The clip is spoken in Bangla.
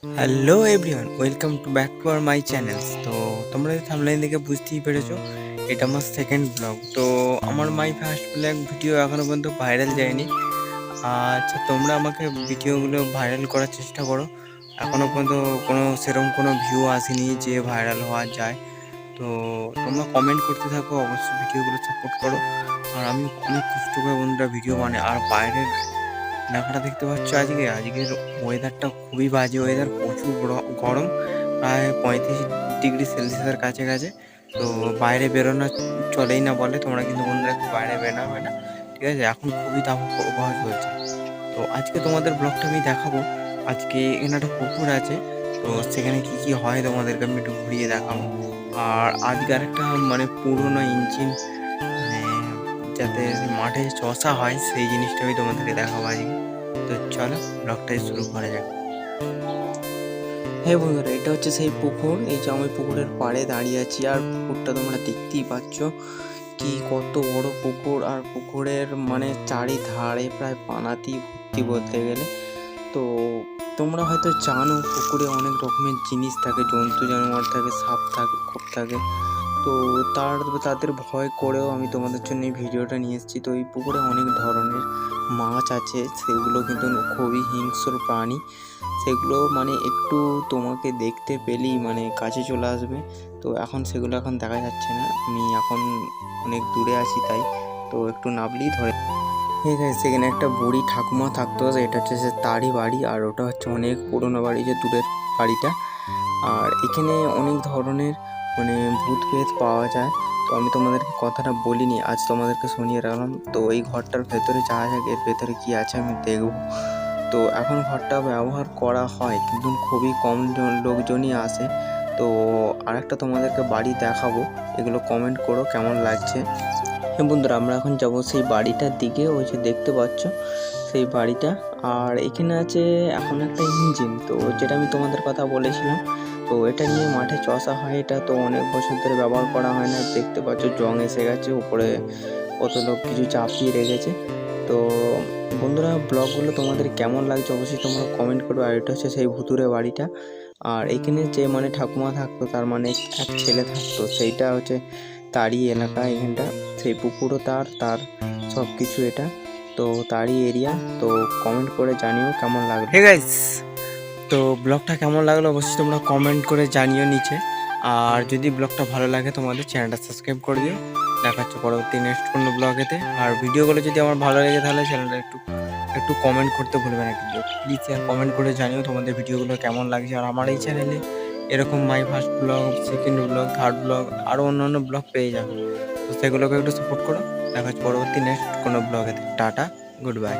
Hello everyone, welcome to back to our my channels. তো তোমরা থাম্বনেইল দেখে বুঝতেই পেরেছো, এটা আমার সেকেন্ড ব্লগ। তো আমার মাই ফার্স্ট ব্লগ ভিডিও এখনো পর্যন্ত ভাইরাল যায়নি। আচ্ছা, তোমরা আমাকে ভিডিওগুলো ভাইরাল করার চেষ্টা করো। এখনো পর্যন্ত সেরকম কোনো ভিউ আসেনি যে ভাইরাল হওয়া যায়। তো তোমরা কমেন্ট করতে থাকো, অবশ্যই ভিডিওগুলো সাপোর্ট করো। আর আমি অনেক কষ্ট করে বন্ধুরা ভিডিও বানাই। আর বাইরের এলাকাটা দেখতে পাচ্ছ, আজকের ওয়েদারটা খুবই বাজে ওয়েদার, প্রচুর গরম, প্রায় 35 ডিগ্রি সেলসিয়াসের কাছাকাছি। তো বাইরে বেরোনো চলেই না বলে, তোমরা কিন্তু বন্ধুরা একটু বাইরে বেরোবে না, ঠিক আছে? এখন খুবই তাপপ্রবাহ চলছে। তো আজকে তোমাদের ব্লগটা আমি দেখাবো। আজকে এখানে একটা পুকুর আছে, তো সেখানে কি কি হয় তোমাদেরকে আমি একটু ঘুরিয়ে দেখাবো। আর আজকে আরেকটা মানে পুরোনো ইঞ্জিন, মানে যাতে মাঠে চষা হয় সেই জিনিসটা আমি তোমাদেরকে দেখাবো আজকে। তো চলো ব্লগটাই শুরু করা যাক। হ্যাঁ বন্ধুরা, এটা হচ্ছে সেই পুকুর। এই যে আমি পুকুরের পাড়ে দাঁড়িয়ে আছি, আর পুকুরটা তোমরা দেখতেই পাচ্ছ কি কত বড় পুকুর। আর পুকুরের মানে চারিধারে প্রায় পানাতি ভর্তি বলতে গেলে। তো তোমরা হয়তো জানো পুকুরে অনেক রকমের জিনিস থাকে, জন্তু জানোয়ার থাকে, সাপ থাকে, খোপ থাকে। তো তাদের ভয় করেও আমি তোমাদের জন্য এই ভিডিওটা নিয়ে এসেছি। তো এই পুকুরে অনেক ধরনের মাছ আছে, সেগুলো কিন্তু খুবই হিংস্র প্রাণী। সেগুলো মানে একটু তোমাকে দেখতে পেলেই মানে কাছে চলে আসবে। তো সেগুলো এখন দেখা যাচ্ছে না, আমি এখন অনেক দূরে আছি, তাই তো একটু নামলেই ধরে। ঠিক আছে, সেখানে একটা বুড়ি ঠাকুমা থাকতো, এটা হচ্ছে সে তারই বাড়ি। আর ওটা হচ্ছে অনেক পুরোনো বাড়ি, যে দূরের বাড়িটা। আর এখানে অনেক ধরনের মানে ভূত প্রেত পাওয়া যায়। তো আমি তোমাদেরকে কথাটা বলিনি, আজ তোমাদেরকে শুনিয়ে রাখলাম। তো এই ঘরটার ভেতরে যাওয়া যাক, এর ভেতরে কি আছে আমি দেখব। তো এখন ঘরটা ব্যবহার করা হয়, কিন্তু খুবই কম লোকজনই আসে। তো আরেকটা তোমাদেরকে বাড়ি দেখাবো, এগুলো কমেন্ট করো কেমন লাগছে। হ্যাঁ বন্ধুরা, আমরা এখন যাব সেই বাড়িটার দিকে, ওই যে দেখতে পাচ্ছ সেই বাড়িটা। আর এখানে আছে এখন একটা ইঞ্জিন, তো যেটা আমি তোমাদের কথা বলেছিলাম। তো এটা নিয়ে মাঠে চষা হয়, এটা তো অনেক বছর ধরে ব্যবহার করা হয় না। দেখতে পাচ্ছ জং এসে গেছে, উপরে কত লোক কিছু চাপিয়ে রেখেছে। তো বন্ধুরা, ব্লগগুলো তোমাদের কেমন লাগছে অবশ্যই তোমরা কমেন্ট করো। আর এটা হচ্ছে সেই ভুতুরে বাড়িটা। আর এখানে যে মানে ঠাকুমা থাকতো, তার মানে এক ছেলে থাকতো, সেইটা হচ্ছে তারই এলাকা এখানটা। সেই পুকুরও তার সব কিছু এটা, তো তারই এরিয়া। তো কমেন্ট করে জানিও কেমন লাগলো। হে গাইস, তো ব্লগটা কেমন লাগলো অবশ্যই তোমরা কমেন্ট করে জানিও নিচে। আর যদি ব্লগটা ভালো লাগে তোমাদের চ্যানেলটা সাবস্ক্রাইব করে দিও। দেখা হচ্ছে পরবর্তী নেক্সট কোনো ব্লগেতে। আর ভিডিওগুলো যদি আমার ভালো লেগে তাহলে চ্যানেলটা একটু একটু কমেন্ট করতে ভুলবে না কিন্তু, প্লিজ কমেন্ট করে জানিও তোমাদের ভিডিওগুলো কেমন লাগছে। আর আমার এই চ্যানেলে এরকম my first blog, second blog, third blog, আরও অন্যান্য ব্লগ পেয়ে যাবে। তো সেগুলোকে একটু সাপোর্ট করো। দেখা হচ্ছে পরবর্তী নেক্সট কোনো ব্লগেতে। Tata, good bye.